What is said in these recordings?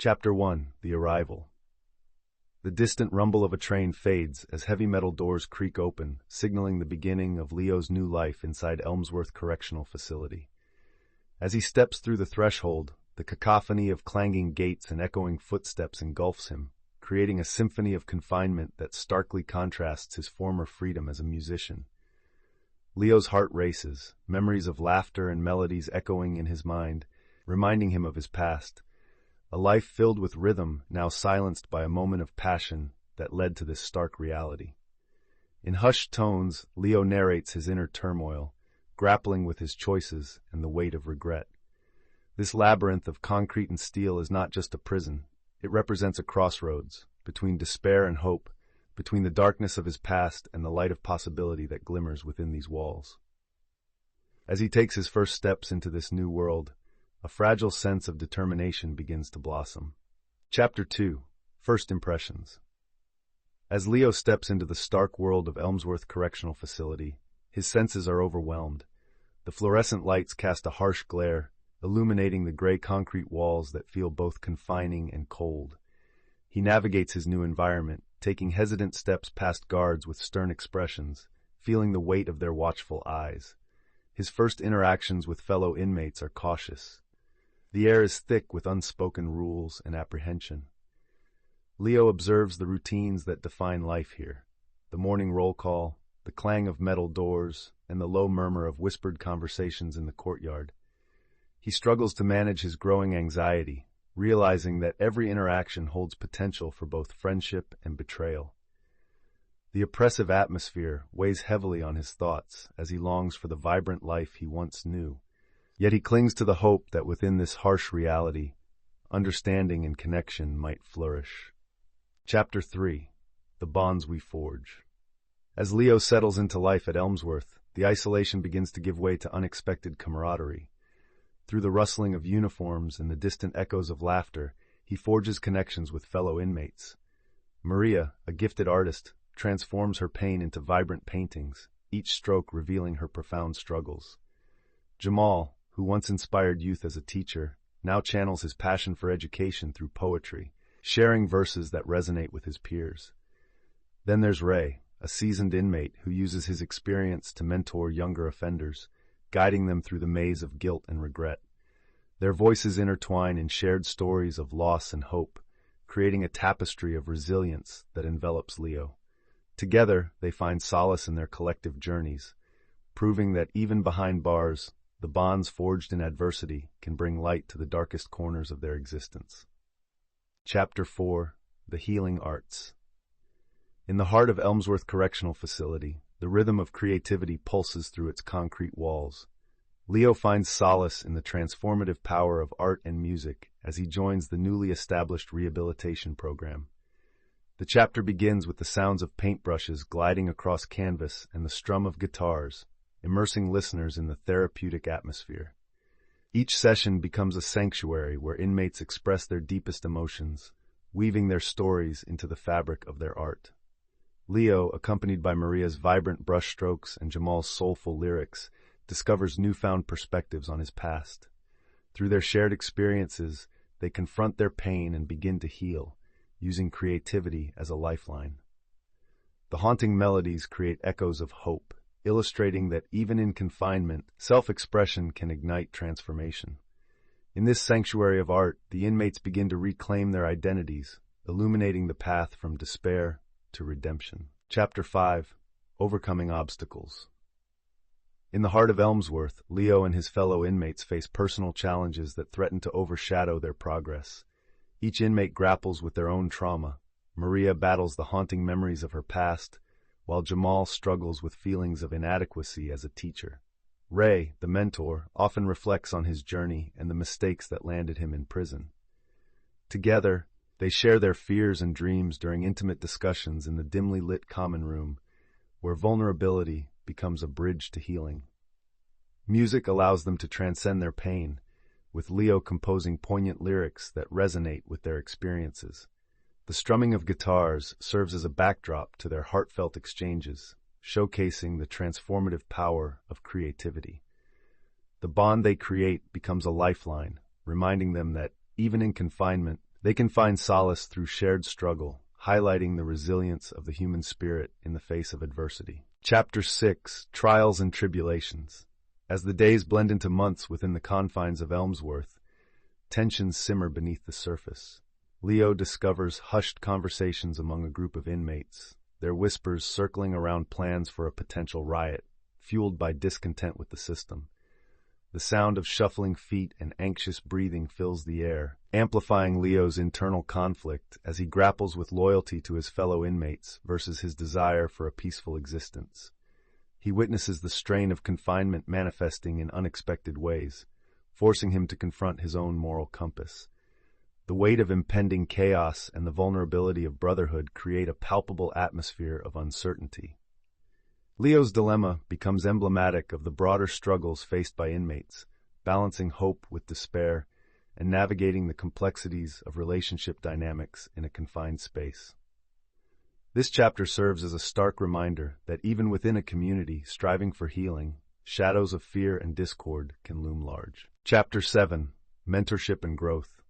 Chapter 1: The Arrival. The distant rumble of a train fades as heavy metal doors creak open, signaling the beginning of Leo's new life inside Elmsworth Correctional Facility. As he steps through the threshold, the cacophony of clanging gates and echoing footsteps engulfs him, creating a symphony of confinement that starkly contrasts his former freedom as a musician. Leo's heart races, memories of laughter and melodies echoing in his mind, reminding him of his past. A life filled with rhythm, now silenced by a moment of passion that led to this stark reality. In hushed tones, Leo narrates his inner turmoil, grappling with his choices and the weight of regret. This labyrinth of concrete and steel is not just a prison. It represents a crossroads, between despair and hope, between the darkness of his past and the light of possibility that glimmers within these walls. As he takes his first steps into this new world, a fragile sense of determination begins to blossom. Chapter 2: First Impressions. As Leo steps into the stark world of Elmsworth Correctional Facility, his senses are overwhelmed. The fluorescent lights cast a harsh glare, illuminating the gray concrete walls that feel both confining and cold. He navigates his new environment, taking hesitant steps past guards with stern expressions, feeling the weight of their watchful eyes. His first interactions with fellow inmates are cautious. The air is thick with unspoken rules and apprehension. Leo observes the routines that define life here: the morning roll call, the clang of metal doors, and the low murmur of whispered conversations in the courtyard. He struggles to manage his growing anxiety, realizing that every interaction holds potential for both friendship and betrayal. The oppressive atmosphere weighs heavily on his thoughts as he longs for the vibrant life he once knew. Yet he clings to the hope that within this harsh reality, understanding and connection might flourish. Chapter 3: The Bonds We Forge. As Leo settles into life at Elmsworth, the isolation begins to give way to unexpected camaraderie. Through the rustling of uniforms and the distant echoes of laughter, he forges connections with fellow inmates. Maria, a gifted artist, transforms her pain into vibrant paintings, each stroke revealing her profound struggles. Jamal, who once inspired youth as a teacher, now channels his passion for education through poetry, sharing verses that resonate with his peers. Then there's Ray, a seasoned inmate who uses his experience to mentor younger offenders, guiding them through the maze of guilt and regret. Their voices intertwine in shared stories of loss and hope, creating a tapestry of resilience that envelops Leo. Together, they find solace in their collective journeys, proving that even behind bars, the bonds forged in adversity can bring light to the darkest corners of their existence. Chapter 4: The Healing Arts. In the heart of Elmsworth Correctional Facility, the rhythm of creativity pulses through its concrete walls. Leo finds solace in the transformative power of art and music as he joins the newly established rehabilitation program. The chapter begins with the sounds of paintbrushes gliding across canvas and the strum of guitars, immersing listeners in the therapeutic atmosphere. Each session becomes a sanctuary where inmates express their deepest emotions, weaving their stories into the fabric of their art. Leo, accompanied by Maria's vibrant brushstrokes and Jamal's soulful lyrics, discovers newfound perspectives on his past. Through their shared experiences, they confront their pain and begin to heal, using creativity as a lifeline. The haunting melodies create echoes of hope, illustrating that even in confinement, self-expression can ignite transformation. In this sanctuary of art, the inmates begin to reclaim their identities, illuminating the path from despair to redemption. Chapter 5: Overcoming Obstacles. In the heart of Elmsworth, Leo and his fellow inmates face personal challenges that threaten to overshadow their progress. Each inmate grapples with their own trauma. Maria battles the haunting memories of her past, while Jamal struggles with feelings of inadequacy as a teacher. Ray, the mentor, often reflects on his journey and the mistakes that landed him in prison. Together, they share their fears and dreams during intimate discussions in the dimly lit common room, where vulnerability becomes a bridge to healing. Music allows them to transcend their pain, with Leo composing poignant lyrics that resonate with their experiences. The strumming of guitars serves as a backdrop to their heartfelt exchanges, showcasing the transformative power of creativity. The bond they create becomes a lifeline, reminding them that, even in confinement, They can find solace through shared struggle, highlighting the resilience of the human spirit in the face of adversity. Chapter 6: Trials and Tribulations. As the days blend into months within the confines of Elmsworth, tensions simmer beneath the surface. Leo discovers hushed conversations among a group of inmates, their whispers circling around plans for a potential riot, fueled by discontent with the system. The sound of shuffling feet and anxious breathing fills the air, amplifying Leo's internal conflict as he grapples with loyalty to his fellow inmates versus his desire for a peaceful existence. He witnesses the strain of confinement manifesting in unexpected ways, forcing him to confront his own moral compass. The weight of impending chaos and the vulnerability of brotherhood create a palpable atmosphere of uncertainty. Leo's dilemma becomes emblematic of the broader struggles faced by inmates, balancing hope with despair and navigating the complexities of relationship dynamics in a confined space. This chapter serves as a stark reminder that even within a community striving for healing, shadows of fear and discord can loom large. Chapter 7: Mentorship and Growth.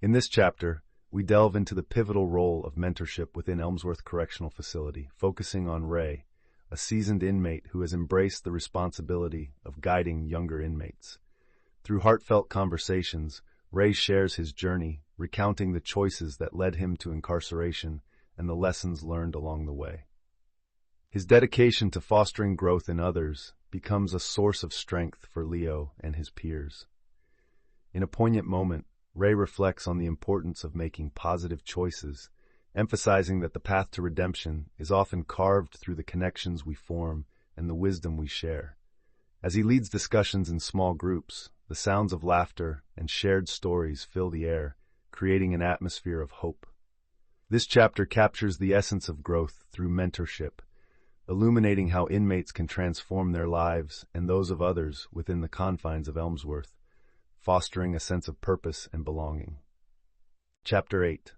In this chapter, we delve into the pivotal role of mentorship within Elmsworth Correctional Facility, focusing on Ray, a seasoned inmate who has embraced the responsibility of guiding younger inmates. Through heartfelt conversations, Ray shares his journey, recounting the choices that led him to incarceration and the lessons learned along the way. His dedication to fostering growth in others becomes a source of strength for Leo and his peers. In a poignant moment, Ray reflects on the importance of making positive choices, emphasizing that the path to redemption is often carved through the connections we form and the wisdom we share. As he leads discussions in small groups, the sounds of laughter and shared stories fill the air, creating an atmosphere of hope. This chapter captures the essence of growth through mentorship, illuminating how inmates can transform their lives and those of others within the confines of Elmsworth, fostering a sense of purpose and belonging. Chapter 8: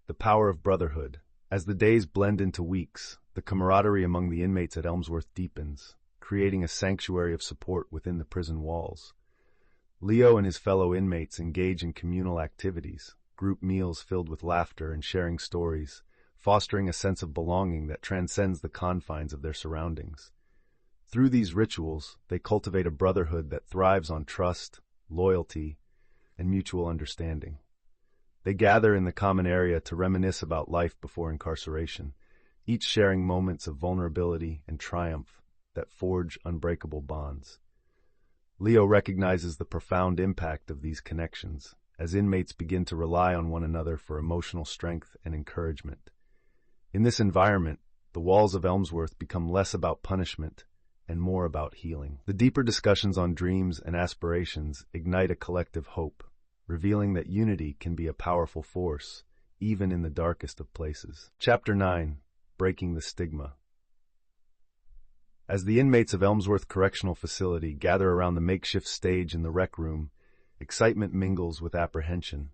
The Power of Brotherhood. As the days blend into weeks, the camaraderie among the inmates at Elmsworth deepens, creating a sanctuary of support within the prison walls. Leo and his fellow inmates engage in communal activities, group meals filled with laughter and sharing stories, fostering a sense of belonging that transcends the confines of their surroundings. Through these rituals, they cultivate a brotherhood that thrives on trust, loyalty, and mutual understanding. They gather in the common area to reminisce about life before incarceration, each sharing moments of vulnerability and triumph that forge unbreakable bonds. Leo recognizes the profound impact of these connections, as inmates begin to rely on one another for emotional strength and encouragement. In this environment, the walls of Elmsworth become less about punishment and more about healing. The deeper discussions on dreams and aspirations ignite a collective hope, revealing that unity can be a powerful force, even in the darkest of places. Chapter 9: Breaking the Stigma. As the inmates of Elmsworth Correctional Facility gather around the makeshift stage in the rec room, excitement mingles with apprehension.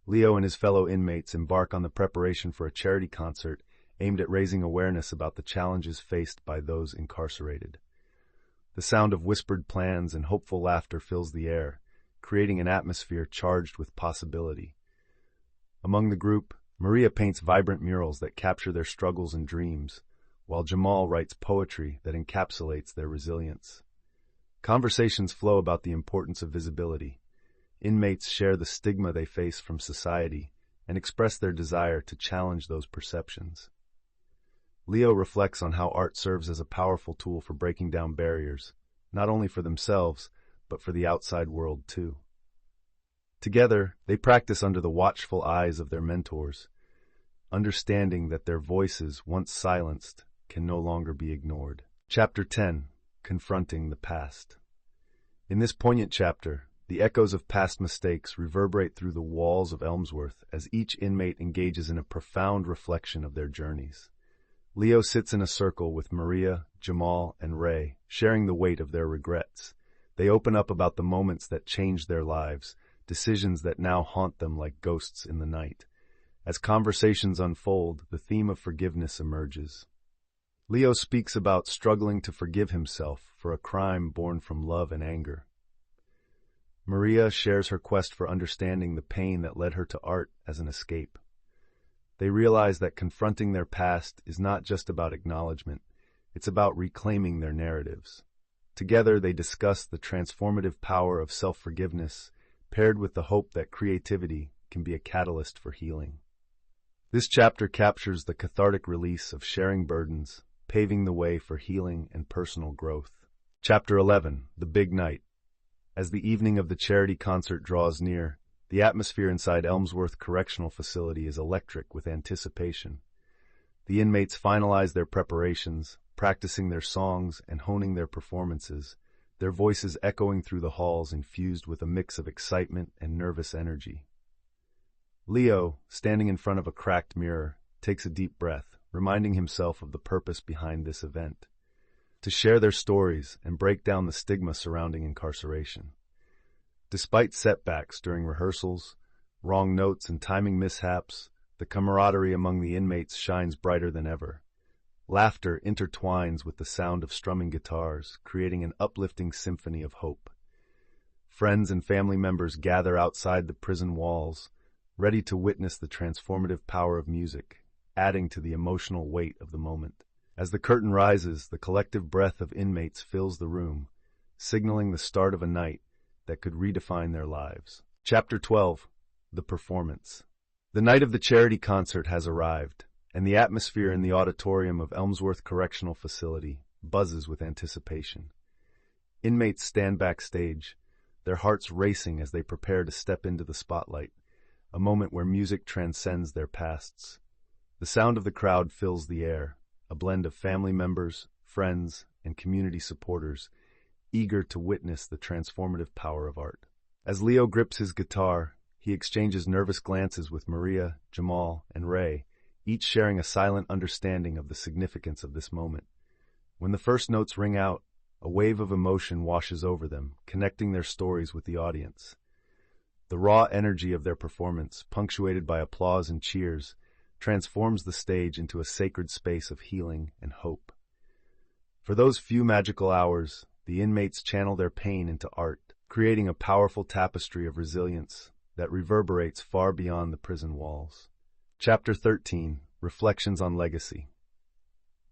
Leo and his fellow inmates embark on the preparation for a charity concert aimed at raising awareness about the challenges faced by those incarcerated. The sound of whispered plans and hopeful laughter fills the air, creating an atmosphere charged with possibility. Among the group, Maria paints vibrant murals that capture their struggles and dreams, while Jamal writes poetry that encapsulates their resilience. Conversations flow about the importance of visibility. Inmates share the stigma they face from society and express their desire to challenge those perceptions. Leo reflects on how art serves as a powerful tool for breaking down barriers, not only for themselves, but for the outside world too. Together, they practice under the watchful eyes of their mentors, understanding that their voices, once silenced, can no longer be ignored. Chapter 10: Confronting the Past. In this poignant chapter, the echoes of past mistakes reverberate through the walls of Elmsworth as each inmate engages in a profound reflection of their journeys. Leo sits in a circle with Maria, Jamal, and Ray, sharing the weight of their regrets. They open up about the moments that changed their lives, decisions that now haunt them like ghosts in the night. As conversations unfold, the theme of forgiveness emerges. Leo speaks about struggling to forgive himself for a crime born from love and anger. Maria shares her quest for understanding the pain that led her to art as an escape. They realize that confronting their past is not just about acknowledgement, it's about reclaiming their narratives. Together, they discuss the transformative power of self-forgiveness, paired with the hope that creativity can be a catalyst for healing. This chapter captures the cathartic release of sharing burdens, paving the way for healing and personal growth. Chapter 11, The Big Night. As the evening of the charity concert draws near, the atmosphere inside Elmsworth Correctional Facility is electric with anticipation. The inmates finalize their preparations, practicing their songs and honing their performances, their voices echoing through the halls infused with a mix of excitement and nervous energy. Leo, standing in front of a cracked mirror, takes a deep breath, reminding himself of the purpose behind this event: to share their stories and break down the stigma surrounding incarceration. Despite setbacks during rehearsals, wrong notes and timing mishaps, the camaraderie among the inmates shines brighter than ever. Laughter intertwines with the sound of strumming guitars, creating an uplifting symphony of hope. Friends and family members gather outside the prison walls, ready to witness the transformative power of music, adding to the emotional weight of the moment. As the curtain rises, the collective breath of inmates fills the room, signaling the start of a night that could redefine their lives. Chapter 12, The Performance. The night of the charity concert has arrived, and the atmosphere in the auditorium of Elmsworth Correctional Facility buzzes with anticipation. Inmates stand backstage, their hearts racing as they prepare to step into the spotlight, a moment where music transcends their pasts. The sound of the crowd fills the air, a blend of family members, friends, and community supporters, eager to witness the transformative power of art. As Leo grips his guitar, he exchanges nervous glances with Maria, Jamal, and Ray, each sharing a silent understanding of the significance of this moment. When the first notes ring out, a wave of emotion washes over them, connecting their stories with the audience. The raw energy of their performance, punctuated by applause and cheers, transforms the stage into a sacred space of healing and hope. For those few magical hours, the inmates channel their pain into art, creating a powerful tapestry of resilience that reverberates far beyond the prison walls. Chapter 13, Reflections on Legacy.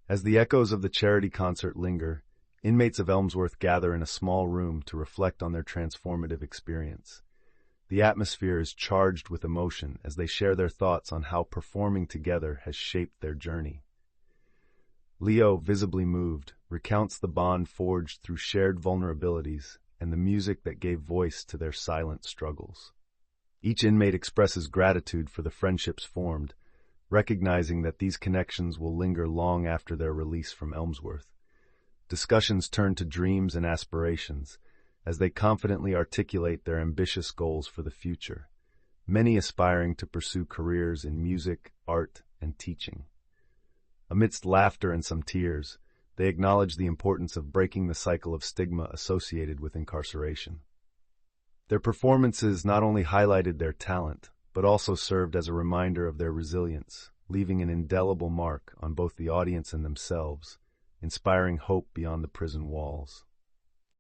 As the echoes of the charity concert linger, inmates of Elmsworth gather in a small room to reflect on their transformative experience. The atmosphere is charged with emotion as they share their thoughts on how performing together has shaped their journey. Leo, visibly moved, recounts the bond forged through shared vulnerabilities and the music that gave voice to their silent struggles. Each inmate expresses gratitude for the friendships formed, recognizing that these connections will linger long after their release from Elmsworth. Discussions turn to dreams and aspirations, as they confidently articulate their ambitious goals for the future, many aspiring to pursue careers in music, art, and teaching. Amidst laughter and some tears, they acknowledge the importance of breaking the cycle of stigma associated with incarceration. Their performances not only highlighted their talent, but also served as a reminder of their resilience, leaving an indelible mark on both the audience and themselves, inspiring hope beyond the prison walls.